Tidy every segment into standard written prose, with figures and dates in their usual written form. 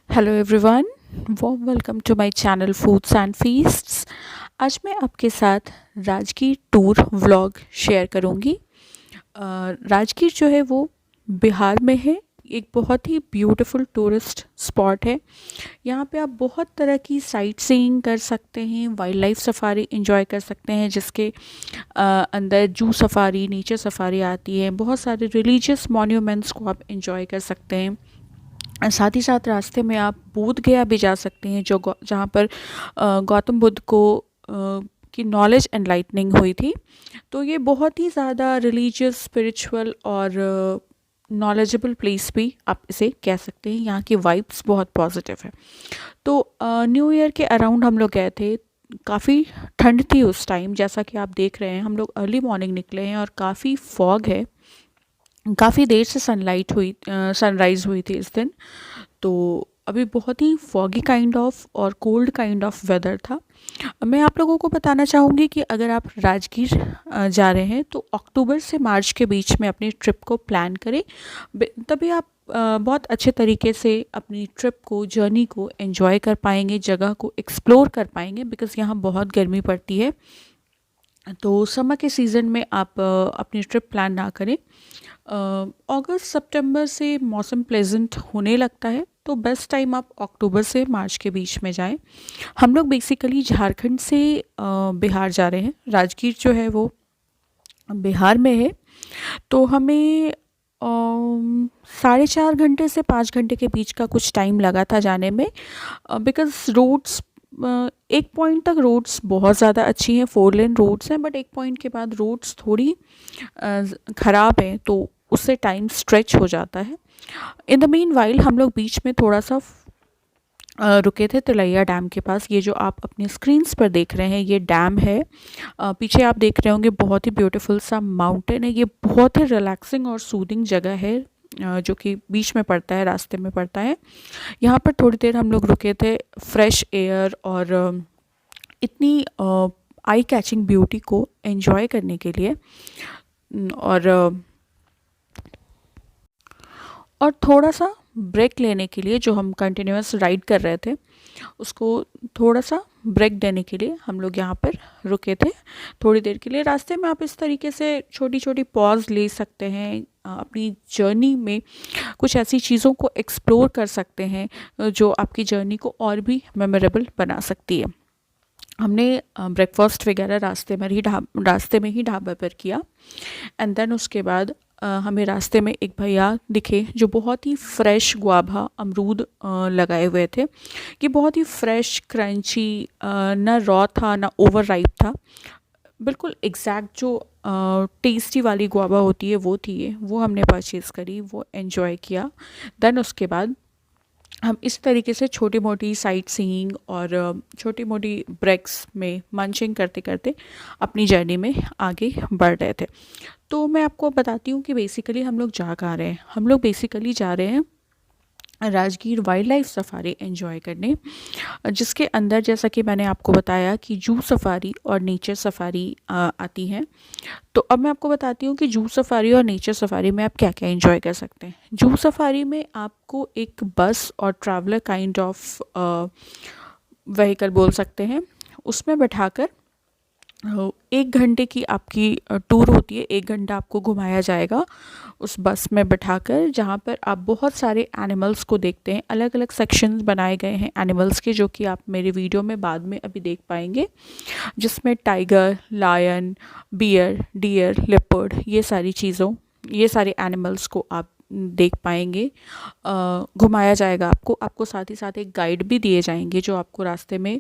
Hello everyone, warm welcome to my channel foods and feasts. आज मैं आपके साथ राजगीर टूर व्लॉग शेयर करूंगी। राजगीर जो है वो बिहार में है। एक बहुत ही ब्यूटीफुल टूरिस्ट स्पॉट है। यहाँ पे आप बहुत तरह की साइट सीइंग कर सकते हैं, वाइल्ड लाइफ सफारी एंजॉय कर सकते हैं, जिसके अंदर जू सफारी, नेचर सफारी आती है। बहुत सारे रिलीजियस मॉन्यूमेंट्स को आप एंजॉय कर सकते हैं। साथ ही साथ रास्ते में आप बोध गया भी जा सकते हैं, जो जहाँ पर गौतम बुद्ध को की नॉलेज एनलाइटनिंग हुई थी। तो ये बहुत ही ज़्यादा रिलीजियस, स्पिरिचुअल और नॉलेजेबल प्लेस भी आप इसे कह सकते हैं। यहाँ की वाइब्स बहुत पॉजिटिव है। तो न्यू ईयर के अराउंड हम लोग गए थे। काफ़ी ठंड थी उस टाइम, जैसा कि आप देख रहे हैं। हम लोग अर्ली मॉर्निंग निकले हैं और काफ़ी फॉग है। काफ़ी देर से सनराइज़ हुई थी इस दिन। तो अभी बहुत ही फॉगी काइंड ऑफ और कोल्ड काइंड ऑफ वेदर था। मैं आप लोगों को बताना चाहूँगी कि अगर आप राजगीर जा रहे हैं तो अक्टूबर से मार्च के बीच में अपनी ट्रिप को प्लान करें। तभी आप बहुत अच्छे तरीके से अपनी ट्रिप को, जर्नी को एंजॉय कर पाएंगे, जगह को एक्सप्लोर कर पाएंगे। बिकॉज़ यहाँ बहुत गर्मी पड़ती है। तो समर के सीज़न में आप अपनी ट्रिप प्लान ना करें। अगस्त सितंबर से मौसम प्लेजेंट होने लगता है, तो बेस्ट टाइम आप अक्टूबर से मार्च के बीच में जाएं। हम लोग बेसिकली झारखंड से बिहार जा रहे हैं। राजगीर जो है वो बिहार में है। तो हमें 4.5 घंटे से 5 घंटे के बीच का कुछ टाइम लगा था जाने में। बिकॉज़ रोड्स, एक पॉइंट तक रोड्स बहुत ज़्यादा अच्छी हैं, 4 लेन रोड्स हैं। बट एक पॉइंट के बाद रोड्स थोड़ी ख़राब हैं, तो उससे टाइम स्ट्रेच हो जाता है। इन द मीन वाइल हम लोग बीच में थोड़ा सा रुके थे तिलैया डैम के पास। ये जो आप अपनी स्क्रीन्स पर देख रहे हैं, ये डैम है। पीछे आप देख रहे होंगे बहुत ही ब्यूटीफुल सा माउंटेन है। ये बहुत ही रिलैक्सिंग और सूदिंग जगह है, जो कि बीच में पड़ता है, रास्ते में पड़ता है। यहाँ पर थोड़ी देर हम लोग रुके थे, फ्रेश एयर और इतनी आई कैचिंग ब्यूटी को एंजॉय करने के लिए। और थोड़ा सा ब्रेक लेने के लिए, जो हम कंटिन्यूअस राइड कर रहे थे उसको थोड़ा सा ब्रेक देने के लिए हम लोग यहाँ पर रुके थे थोड़ी देर के लिए। रास्ते में आप इस तरीके से छोटी छोटी पॉज ले सकते हैं। अपनी जर्नी में कुछ ऐसी चीज़ों को एक्सप्लोर कर सकते हैं जो आपकी जर्नी को और भी मेमोरेबल बना सकती है। हमने ब्रेकफास्ट वगैरह रास्ते में ही ढाबा पर किया। एंड देन उसके बाद हमें रास्ते में एक भैया दिखे जो बहुत ही फ्रेश गुआभा अमरूद लगाए हुए थे। कि बहुत ही फ्रेश, क्रंची, ना रॉ था ना ओवर राइप था। बिल्कुल एग्जैक्ट जो टेस्टी वाली गुआभा होती है वो थी ये। वो हमने परचेज़ करी, वो एंजॉय किया। देन उसके बाद हम इस तरीके से छोटी मोटी साइट सीइंग और छोटी मोटी ब्रेक्स में मंचिंग करते करते अपनी जर्नी में आगे बढ़ रहे थे। तो मैं आपको बताती हूँ कि बेसिकली हम लोग जा कहाँ रहे हैं। हम लोग बेसिकली जा रहे हैं Rajgir wild life safari enjoy करने, जिसके अंदर जैसा कि मैंने आपको बताया कि जू सफारी और नेचर सफारी आती हैं। तो अब मैं आपको बताती हूँ कि जू सफारी और नेचर सफारी में आप क्या क्या एंजॉय कर सकते हैं। जू सफारी में आपको एक बस और ट्रैवलर काइंड ऑफ व्हीकल बोल सकते हैं, उसमें बैठाकर 1 घंटे की आपकी टूर होती है। 1 घंटा आपको घुमाया जाएगा उस बस में बैठाकर, जहाँ पर आप बहुत सारे एनिमल्स को देखते हैं। अलग अलग सेक्शंस बनाए गए हैं एनिमल्स के, जो कि आप मेरे वीडियो में बाद में अभी देख पाएंगे, जिसमें tiger, lion, bear, deer, leopard, ये सारे एनिमल्स को आप देख पाएंगे। घुमाया जाएगा आपको साथ ही साथ एक गाइड भी दिए जाएंगे, जो आपको रास्ते में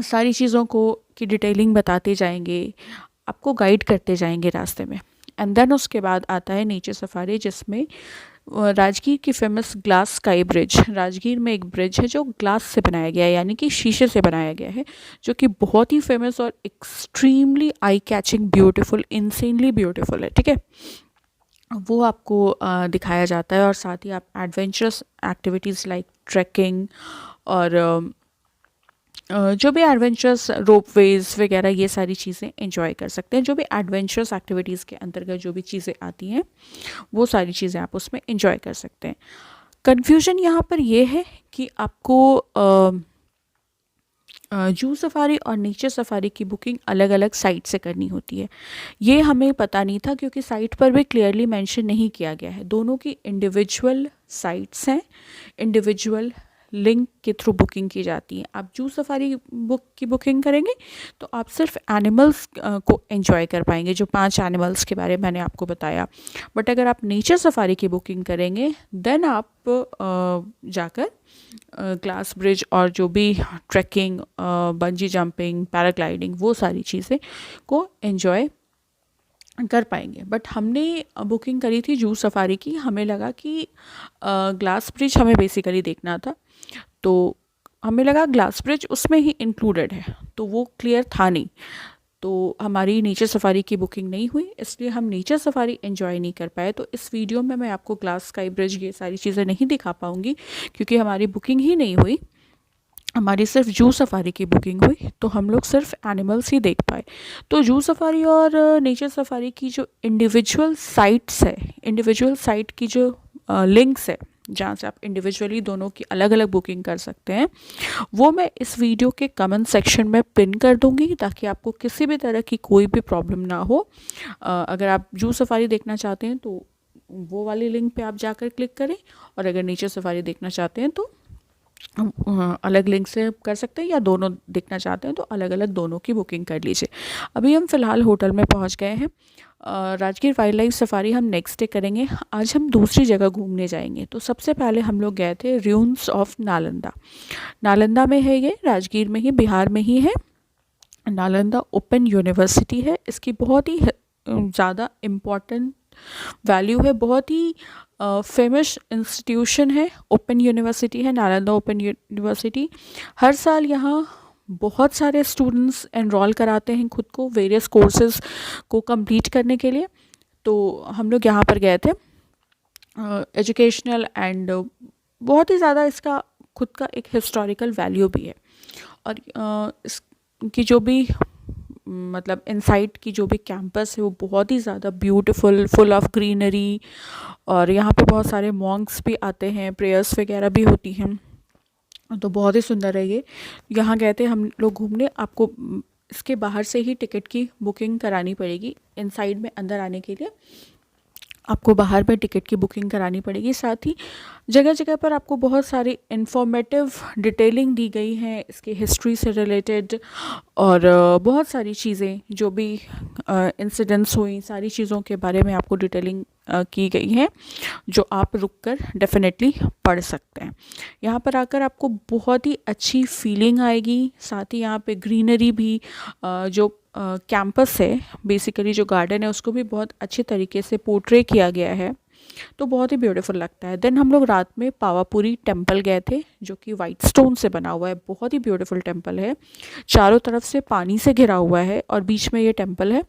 सारी चीज़ों को की डिटेलिंग बताते जाएंगे, आपको गाइड करते जाएंगे रास्ते में। एंड देन उसके बाद आता है नेचर सफारी, जिसमें राजगीर की famous glass sky bridge, Rajgir में एक ब्रिज है जो ग्लास से बनाया गया है, यानी कि शीशे से बनाया गया है, जो कि बहुत ही फेमस और extremely eye catching, beautiful, insanely beautiful है। ठीक है, वो आपको दिखाया जाता है। और साथ ही आप एडवेंचरस एक्टिविटीज़ लाइक ट्रैकिंग और जो भी एडवेंचरस रोपवेज वगैरह, ये सारी चीज़ें एंजॉय कर सकते हैं। जो भी एडवेंचरस एक्टिविटीज़ के अंतर्गत जो भी चीज़ें आती हैं, वो सारी चीज़ें आप उसमें एंजॉय कर सकते हैं। कन्फ्यूजन यहाँ पर ये है कि आपको जू सफारी और नेचर सफारी की बुकिंग अलग अलग साइट से करनी होती है। ये हमें पता नहीं था क्योंकि साइट पर भी क्लियरली मेंशन नहीं किया गया है। दोनों की इंडिविजुअल साइट्स हैं, इंडिविजुअल लिंक के थ्रू बुकिंग की जाती है। आप जू सफारी की बुकिंग करेंगे तो आप सिर्फ एनिमल्स को एंजॉय कर पाएंगे, जो 5 एनिमल्स के बारे में मैंने आपको बताया। बट अगर आप नेचर सफारी की बुकिंग करेंगे देन आप जाकर ग्लास ब्रिज और जो भी ट्रैकिंग, बंजी जंपिंग, पैराग्लाइडिंग, वो सारी चीज़ें को एंजॉय कर पाएंगे। बट हमने बुकिंग करी थी जू सफारी की। हमें लगा कि ग्लास ब्रिज हमें बेसिकली देखना था, तो हमें लगा ग्लास ब्रिज उसमें ही इंक्लूडेड है, तो वो क्लियर था नहीं। तो हमारी नेचर सफारी की बुकिंग नहीं हुई, इसलिए हम नेचर सफारी एंजॉय नहीं कर पाए। तो इस वीडियो में मैं आपको ग्लास स्काई ब्रिज ये सारी चीज़ें नहीं दिखा पाऊँगी क्योंकि हमारी बुकिंग ही नहीं हुई। हमारी सिर्फ जू सफारी की बुकिंग हुई, तो हम लोग सिर्फ एनिमल्स ही देख पाए। तो जू सफारी और नेचर सफारी की जो इंडिविजुअल साइट्स है, इंडिविजुअल साइट की जो लिंक्स है जहाँ से आप इंडिविजुअली दोनों की अलग अलग बुकिंग कर सकते हैं, वो मैं इस वीडियो के कमेंट सेक्शन में पिन कर दूंगी ताकि आपको किसी भी तरह की कोई भी प्रॉब्लम ना हो। अगर आप जू सफारी देखना चाहते हैं तो वो वाली लिंक पे आप जाकर क्लिक करें, और अगर नेचर सफारी देखना चाहते हैं तो अलग लिंक से कर सकते हैं, या दोनों देखना चाहते हैं तो अलग अलग दोनों की बुकिंग कर लीजिए। अभी हम फ़िलहाल होटल में पहुंच गए हैं। राजगीर वाइल्ड लाइफ सफारी हम नेक्स्ट डे करेंगे। आज हम दूसरी जगह घूमने जाएंगे। तो सबसे पहले हम लोग गए थे र्यून्स ऑफ नालंदा। नालंदा में है ये, राजगीर में ही, बिहार में ही है। नालंदा ओपन यूनिवर्सिटी है। इसकी बहुत ही ज़्यादा इम्पॉर्टेंट वैल्यू है, बहुत ही फेमस इंस्टीट्यूशन है, ओपन यूनिवर्सिटी है नालंदा ओपन यूनिवर्सिटी। हर साल यहाँ बहुत सारे स्टूडेंट्स एनरोल कराते हैं खुद को वेरियस कोर्सेज को कंप्लीट करने के लिए। तो हम लोग यहाँ पर गए थे, एजुकेशनल एंड बहुत ही ज़्यादा इसका खुद का एक हिस्टोरिकल वैल्यू भी है। और इसकी जो भी मतलब इनसाइड की जो भी कैंपस है वो बहुत ही ज़्यादा ब्यूटीफुल, फुल ऑफ ग्रीनरी, और यहाँ पे बहुत सारे मॉन्क्स भी आते हैं, प्रेयर्स वगैरह भी होती हैं, तो बहुत ही सुंदर है ये। यहाँ गए थे हम लोग घूमने। आपको इसके बाहर से ही टिकट की बुकिंग करानी पड़ेगी। इनसाइड में अंदर आने के लिए आपको बाहर में टिकट की बुकिंग करानी पड़ेगी। साथ ही जगह जगह पर आपको बहुत सारी इन्फॉर्मेटिव डिटेलिंग दी गई है इसके हिस्ट्री से रिलेटेड, और बहुत सारी चीज़ें जो भी इंसिडेंट्स हुई, सारी चीज़ों के बारे में आपको डिटेलिंग की गई है, जो आप रुककर डेफिनेटली पढ़ सकते हैं। यहाँ पर आकर आपको बहुत ही अच्छी फीलिंग आएगी। साथ ही यहाँ पे ग्रीनरी भी, जो कैंपस है बेसिकली, जो गार्डन है उसको भी बहुत अच्छे तरीके से पोर्ट्रे किया गया है, तो बहुत ही ब्यूटीफुल लगता है। देन हम लोग रात में पावापुरी टेम्पल गए थे, जो कि वाइट स्टोन से बना हुआ है। बहुत ही ब्यूटीफुल टेम्पल है, चारों तरफ से पानी से घिरा हुआ है और बीच में ये टेम्पल है।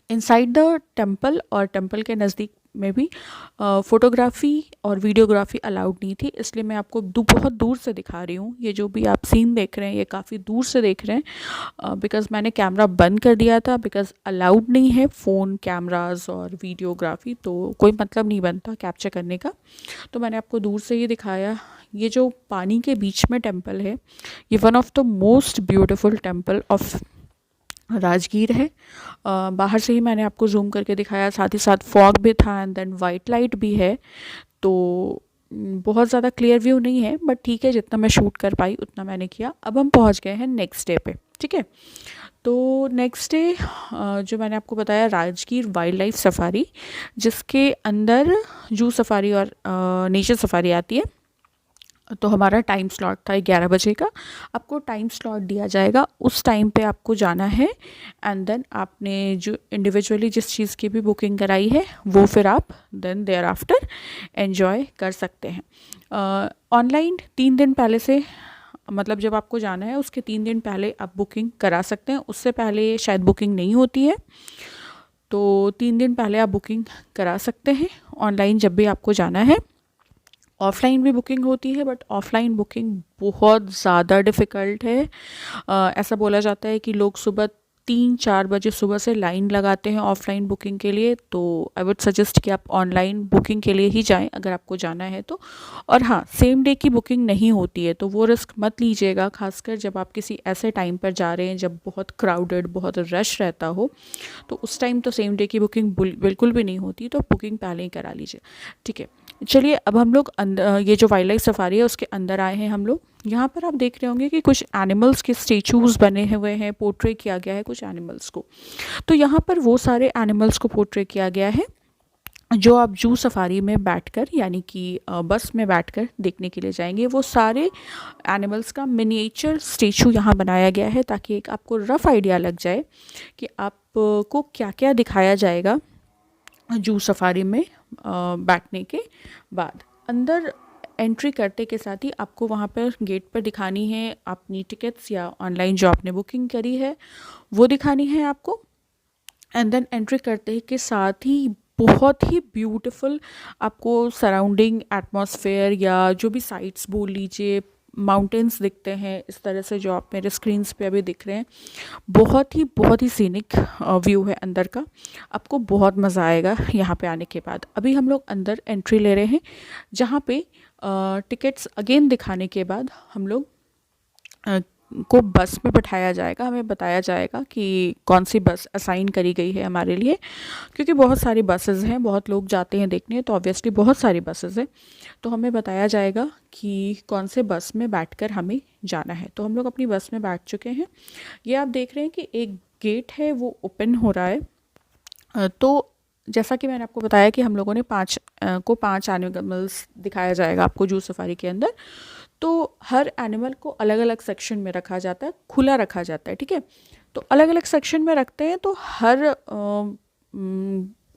इनसाइड द टेम्पल और टेम्पल के नज़दीक में भी फ़ोटोग्राफ़ी और वीडियोग्राफी अलाउड नहीं थी, इसलिए मैं आपको बहुत दूर से दिखा रही हूँ। ये जो भी आप सीन देख रहे हैं ये काफ़ी दूर से देख रहे हैं, बिकॉज़ मैंने कैमरा बंद कर दिया था, बिकॉज़ अलाउड नहीं है फ़ोन कैमरास और वीडियोग्राफी, तो कोई मतलब नहीं बनता कैप्चर करने का। तो मैंने आपको दूर से ये दिखाया। ये जो पानी के बीच में टेम्पल है, ये one of the most beautiful temple of Rajgir है। बाहर से ही मैंने आपको जूम करके दिखाया, साथ ही साथ फॉग भी था एंड देन वाइट लाइट भी है, तो बहुत ज़्यादा क्लियर व्यू नहीं है, बट ठीक है, जितना मैं शूट कर पाई उतना मैंने किया। अब हम पहुंच गए हैं नेक्स्ट डे पे, ठीक है। तो नेक्स्ट डे जो मैंने आपको बताया राजगीर वाइल्ड लाइफ सफारी, जिसके अंदर जू सफारी और नेचर सफारी आती है। तो हमारा टाइम स्लॉट था 11 बजे का। आपको टाइम स्लॉट दिया जाएगा, उस टाइम पे आपको जाना है, एंड देन आपने जो इंडिविजुअली जिस चीज़ की भी बुकिंग कराई है वो फिर आप देन देयर आफ्टर एंजॉय कर सकते हैं। ऑनलाइन 3 दिन पहले से, मतलब जब आपको जाना है उसके 3 दिन पहले आप बुकिंग करा सकते हैं, उससे पहले शायद बुकिंग नहीं होती है, तो 3 दिन पहले आप बुकिंग करा सकते हैं ऑनलाइन जब भी आपको जाना है। ऑफ़लाइन भी बुकिंग होती है, बट ऑफ़लाइन बुकिंग बहुत ज़्यादा डिफ़िकल्ट है। ऐसा बोला जाता है कि लोग सुबह 3-4 बजे सुबह से लाइन लगाते हैं ऑफ़लाइन बुकिंग के लिए, तो आई वुड सजेस्ट कि आप ऑनलाइन बुकिंग के लिए ही जाएं अगर आपको जाना है तो। और हाँ, सेम डे की बुकिंग नहीं होती है, तो वो रिस्क मत लीजिएगा, खासकर जब आप किसी ऐसे टाइम पर जा रहे हैं जब बहुत क्राउडेड, बहुत रश रहता हो, तो उस टाइम तो सेम डे की बुकिंग बिल्कुल भी नहीं होती, तो बुकिंग पहले ही करा लीजिए। ठीक है, चलिए अब हम लोग अंदर, ये जो वाइल्ड लाइफ सफारी है उसके अंदर आए हैं हम लोग। यहाँ पर आप देख रहे होंगे कि कुछ एनिमल्स के स्टेचूज़ बने हुए हैं, पोर्ट्रे किया गया है कुछ एनिमल्स को। तो यहाँ पर वो सारे एनिमल्स को पोर्ट्रे किया गया है जो आप जू सफारी में बैठकर, यानी कि बस में बैठकर देखने के लिए जाएंगे। वो सारे एनिमल्स का मिनिएचर स्टेचू यहाँ बनाया गया है, ताकि एक आपको रफ़ आइडिया लग जाए कि आपको क्या क्या दिखाया जाएगा जू सफारी में बैठने के बाद। अंदर एंट्री करते के साथ ही आपको वहाँ पर गेट पर दिखानी है अपनी टिकट्स, या ऑनलाइन जो आपने बुकिंग करी है वो दिखानी है आपको। एंड देन एंट्री करते के साथ ही बहुत ही ब्यूटीफुल आपको सराउंडिंग एटमॉस्फेयर, या जो भी साइट्स बोल लीजिए, माउंटेन्स दिखते हैं इस तरह से जो आप मेरे स्क्रीन्स पे अभी दिख रहे हैं। बहुत ही सीनिक व्यू है अंदर का, आपको बहुत मज़ा आएगा यहाँ पे आने के बाद। अभी हम लोग अंदर एंट्री ले रहे हैं, जहाँ पे टिकट्स अगेन दिखाने के बाद हम लोग को बस में बैठाया जाएगा। हमें बताया जाएगा कि कौन सी बस असाइन करी गई है हमारे लिए, क्योंकि बहुत सारी बसेस हैं, बहुत लोग जाते हैं देखने, तो ऑब्वियसली बहुत सारी बसेस हैं। तो हमें बताया जाएगा कि कौन से बस में बैठकर हमें जाना है। तो हम लोग अपनी बस में बैठ चुके हैं। ये आप देख रहे हैं कि एक गेट है वो ओपन हो रहा है। तो जैसा कि मैंने आपको बताया कि हम लोगों ने 5 एनिमल्स दिखाया जाएगा आपको जू सफारी के अंदर। तो हर एनिमल को अलग अलग सेक्शन में रखा जाता है, खुला रखा जाता है। ठीक है, तो अलग अलग सेक्शन में रखते हैं, तो हर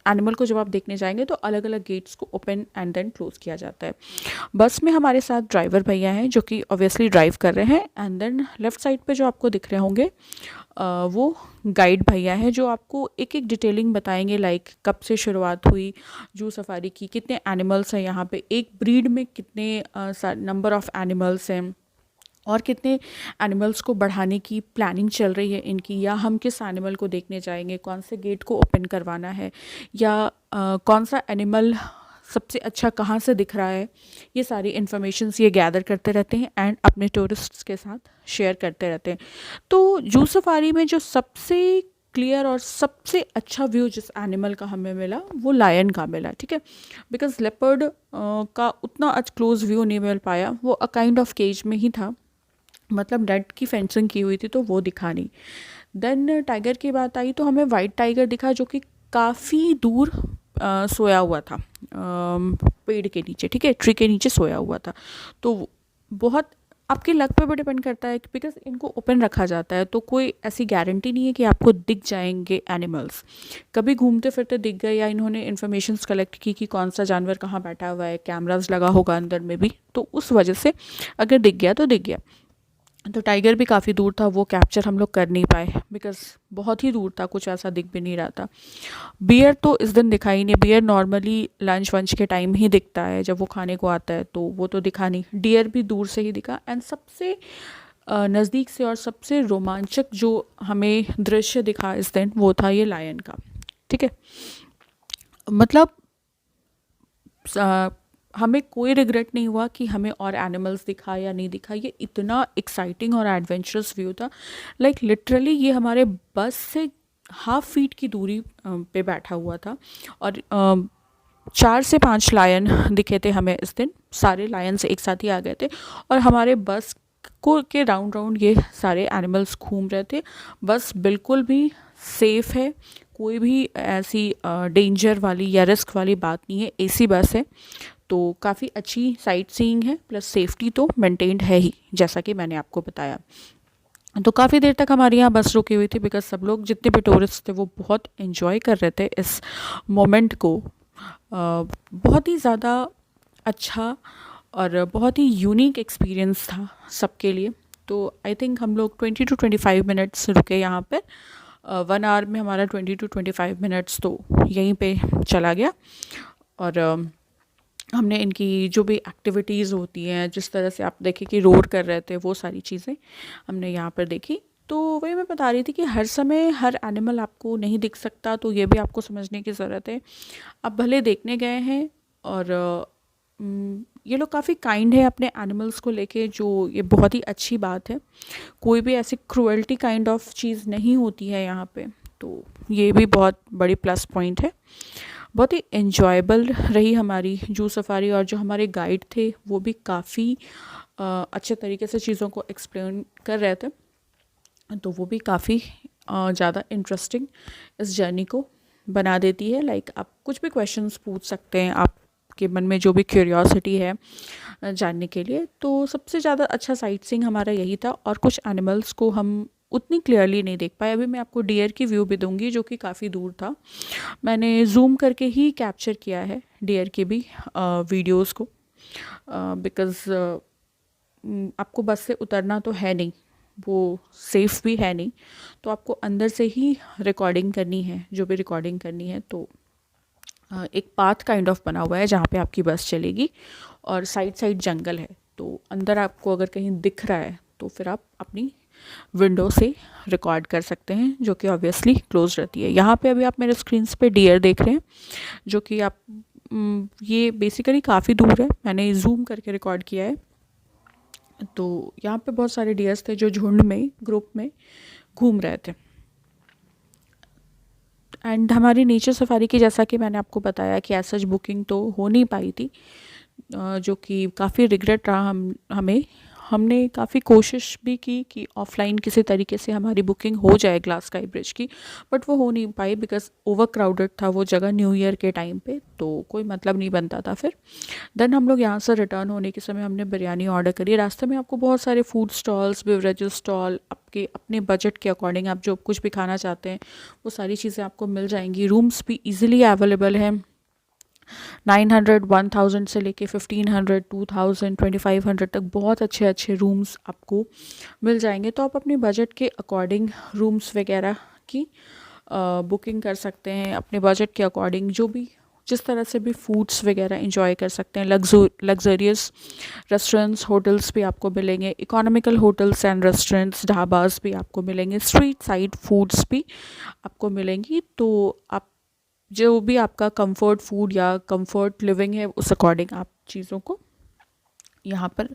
एनिमल को जब आप देखने जाएंगे तो अलग अलग गेट्स को ओपन एंड देन क्लोज किया जाता है। बस में हमारे साथ ड्राइवर भैया हैं जो कि ऑब्वियसली ड्राइव कर रहे हैं। एंड देन लेफ़्ट साइड पे जो आपको दिख रहे होंगे वो गाइड भैया हैं जो आपको एक एक डिटेलिंग बताएंगे, लाइक कब से शुरुआत हुई जू सफारी की, कितने एनिमल्स हैं यहाँ पे, एक ब्रीड में कितने नंबर ऑफ़ एनिमल्स हैं, और कितने एनिमल्स को बढ़ाने की प्लानिंग चल रही है इनकी, या हम किस एनिमल को देखने जाएंगे, कौन से गेट को ओपन करवाना है, या कौन सा एनिमल सबसे अच्छा कहाँ से दिख रहा है। ये सारी इन्फॉर्मेशंस ये गैदर करते रहते हैं एंड अपने टूरिस्ट्स के साथ शेयर करते रहते हैं। तो जू सफारी में जो सबसे क्लियर और सबसे अच्छा व्यू जिस एनिमल का हमें मिला वो लायन का मिला। ठीक है, बिकॉज लेपर्ड का उतना क्लोज व्यू नहीं मिल पाया, वो अ काइंड ऑफ केज में ही था, मतलब नेट की फेंसिंग की हुई थी तो वो दिखा नहीं। देन टाइगर की बात आई तो हमें वाइट टाइगर दिखा जो कि काफ़ी दूर सोया हुआ था पेड़ के नीचे। ठीक है, ट्री के नीचे सोया हुआ था। तो बहुत आपके लक पे भी डिपेंड करता है, बिकॉज इनको ओपन रखा जाता है तो कोई ऐसी गारंटी नहीं है कि आपको दिख जाएंगे एनिमल्स। कभी घूमते फिरते दिख गए, या इन्होंने इन्फॉर्मेशंस कलेक्ट की कि कौन सा जानवर कहाँ बैठा हुआ है, कैमरास लगा होगा अंदर में भी, तो उस वजह से अगर दिख गया तो दिख गया। तो टाइगर भी काफ़ी दूर था, वो कैप्चर हम लोग कर नहीं पाए बिकॉज बहुत ही दूर था, कुछ ऐसा दिख भी नहीं रहा था। बियर तो इस दिन दिखा ही नहीं। बियर नॉर्मली लंच वंच के टाइम ही दिखता है, जब वो खाने को आता है, तो वो तो दिखा नहीं। डियर भी दूर से ही दिखा। एंड सबसे नज़दीक से और सबसे रोमांचक जो हमें दृश्य दिखा इस दिन वो था ये लायन का। ठीक है, मतलब हमें कोई रिग्रेट नहीं हुआ कि हमें और एनिमल्स दिखा या नहीं दिखा। ये इतना एक्साइटिंग और एडवेंचरस व्यू था, लाइक लिटरली ये हमारे बस से 1/2 फीट की दूरी पे बैठा हुआ था। और 4 से 5 लायन दिखे थे हमें इस दिन। सारे लायंस एक साथ ही आ गए थे और हमारे बस को के राउंड राउंड ये सारे एनिमल्स घूम रहे थे। बस बिल्कुल भी सेफ़ है, कोई भी ऐसी डेंजर वाली या रिस्क वाली बात नहीं है। एसी बस है तो काफ़ी अच्छी साइट सीइंग है, प्लस सेफ्टी तो मेंटेन्ड है ही, जैसा कि मैंने आपको बताया। तो काफ़ी देर तक हमारे यहाँ बस रुकी हुई थी, बिकॉज सब लोग जितने भी टूरिस्ट थे वो बहुत एंजॉय कर रहे थे इस मोमेंट को। बहुत ही ज़्यादा अच्छा और बहुत ही यूनिक एक्सपीरियंस था सबके लिए। तो आई थिंक हम लोग 20 to 25 मिनट्स रुके यहाँ पर। 1 आवर में हमारा 20 to 25 मिनट्स तो यहीं पे चला गया। और हमने इनकी जो भी एक्टिविटीज़ होती हैं, जिस तरह से आप देखें कि रोर कर रहे थे, वो सारी चीज़ें हमने यहाँ पर देखी। तो वही मैं बता रही थी कि हर समय हर एनिमल आपको नहीं दिख सकता, तो ये भी आपको समझने की ज़रूरत है। आप भले देखने गए हैं और ये लोग काफ़ी काइंड है अपने एनिमल्स को लेके, जो ये बहुत ही अच्छी बात है। कोई भी ऐसी क्रुएल्टी काइंड ऑफ चीज़ नहीं होती है यहाँ पे, तो ये भी बहुत बड़ी प्लस पॉइंट है। बहुत ही एन्जॉयबल रही हमारी जू सफारी, और जो हमारे गाइड थे वो भी काफ़ी अच्छे तरीके से चीज़ों को एक्सप्लेन कर रहे थे, तो वो भी काफ़ी ज़्यादा इंटरेस्टिंग इस जर्नी को बना देती है। लाइक आप कुछ भी क्वेश्चंस पूछ सकते हैं, आपके मन में जो भी क्यूरियोसिटी है जानने के लिए। तो सबसे ज़्यादा अच्छा साइट सीइंग हमारा यही था, और कुछ एनिमल्स को हम उतनी क्लियरली नहीं देख पाए। अभी मैं आपको डियर की व्यू भी दूंगी, जो कि काफ़ी दूर था। मैंने जूम करके ही कैप्चर किया है डियर के भी वीडियोस को, बिकॉज़ आपको बस से उतरना तो है नहीं, वो सेफ़ भी है नहीं, तो आपको अंदर से ही रिकॉर्डिंग करनी है, जो भी रिकॉर्डिंग करनी है। तो एक पाथ काइंड ऑफ बना हुआ है जहाँ पे आपकी बस चलेगी, और साइड साइड जंगल है, तो अंदर आपको अगर कहीं दिख रहा है तो फिर आप अपनी विंडो से रिकॉर्ड कर सकते हैं, जो कि ऑब्वियसली क्लोज रहती है। यहाँ पे अभी आप मेरे स्क्रीन्स पे डियर देख रहे हैं, जो कि आप ये बेसिकली काफ़ी दूर है, मैंने जूम करके रिकॉर्ड किया है। तो यहाँ पे बहुत सारे डियर्स थे जो झुंड में, ग्रुप में घूम रहे थे। एंड हमारी नेचर सफारी की, जैसा कि मैंने आपको बताया कि एज सच बुकिंग तो हो नहीं पाई थी, जो कि काफ़ी रिग्रेट रहा हमें। हमने काफ़ी कोशिश भी की कि ऑफ़लाइन किसी तरीके से हमारी बुकिंग हो जाए ग्लास स्काई ब्रिज की, बट वो हो नहीं पाई बिकॉज़ ओवर क्राउडेड था वो जगह न्यू ईयर के टाइम पे, तो कोई मतलब नहीं बनता था फिर। देन हम लोग यहाँ से रिटर्न होने के समय हमने बिरयानी ऑर्डर करी। रास्ते में आपको बहुत सारे फूड स्टॉल्स, बेवरेजेस स्टॉल, आपके अपने बजट के अकॉर्डिंग आप जो कुछ भी खाना चाहते हैं वो सारी चीज़ें आपको मिल जाएंगी। रूम्स भी ईजिली अवेलेबल हैं, 900, 1000 से लेके 1500, 2000, 2500 तक बहुत अच्छे अच्छे रूम्स आपको मिल जाएंगे। तो आप अपने बजट के अकॉर्डिंग रूम्स वगैरह की बुकिंग कर सकते हैं, अपने बजट के अकॉर्डिंग जो भी जिस तरह से भी फूड्स वगैरह इंजॉय कर सकते हैं। लग्जरियस रेस्टोरेंट्स, होटल्स भी आपको मिलेंगे, economical hotels and restaurants, dhabas भी आपको मिलेंगे, स्ट्रीट साइड फूड्स भी आपको मिलेंगी। तो आप जो भी आपका कंफर्ट फूड या कंफर्ट लिविंग है उस अकॉर्डिंग आप चीज़ों को यहाँ पर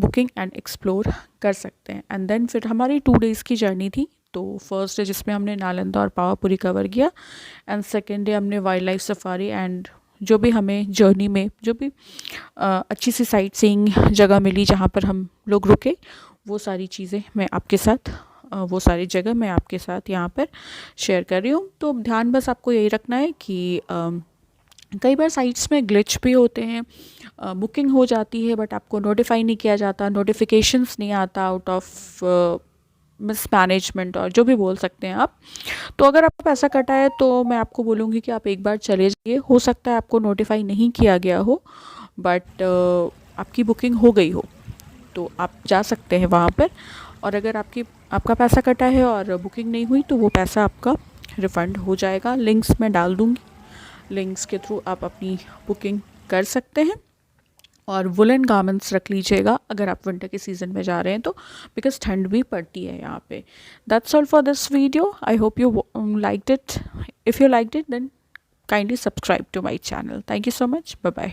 बुकिंग एंड एक्सप्लोर कर सकते हैं। एंड देन फिर हमारी 2 डेज़ की जर्नी थी। तो फर्स्ट डे जिसमें हमने नालंदा और पावापुरी कवर किया, एंड सेकेंड डे हमने वाइल्ड लाइफ सफारी एंड जो भी हमें जर्नी में जो भी अच्छी सी साइट सीइंग जगह मिली जहाँ पर हम लोग रुके, वो सारी चीज़ें मैं आपके साथ वो सारी जगह मैं आपके साथ यहाँ पर शेयर कर रही हूँ। तो ध्यान बस आपको यही रखना है कि कई बार साइट्स में ग्लिच भी होते हैं, बुकिंग हो जाती है बट आपको नोटिफाई नहीं किया जाता, नोटिफिकेशंस नहीं आता आउट ऑफ मिसमैनेजमेंट और जो भी बोल सकते हैं आप। तो अगर आप पैसा कटा है तो मैं आपको बोलूँगी कि आप एक बार चले जाइए। हो सकता है आपको नोटिफाई नहीं किया गया हो, बट आपकी बुकिंग हो गई हो, तो आप जा सकते हैं वहाँ पर। और अगर आपका पैसा कटा है और बुकिंग नहीं हुई तो वो पैसा आपका रिफ़ंड हो जाएगा। लिंक्स मैं डाल दूँगी, लिंक्स के थ्रू आप अपनी बुकिंग कर सकते हैं। और वुलन गारमेंट्स रख लीजिएगा अगर आप विंटर के सीज़न में जा रहे हैं तो, बिकॉज ठंड भी पड़ती है यहाँ पे। That's all for this video. I hope you liked it. If you liked it then kindly subscribe to my channel. Thank you so much. Bye bye.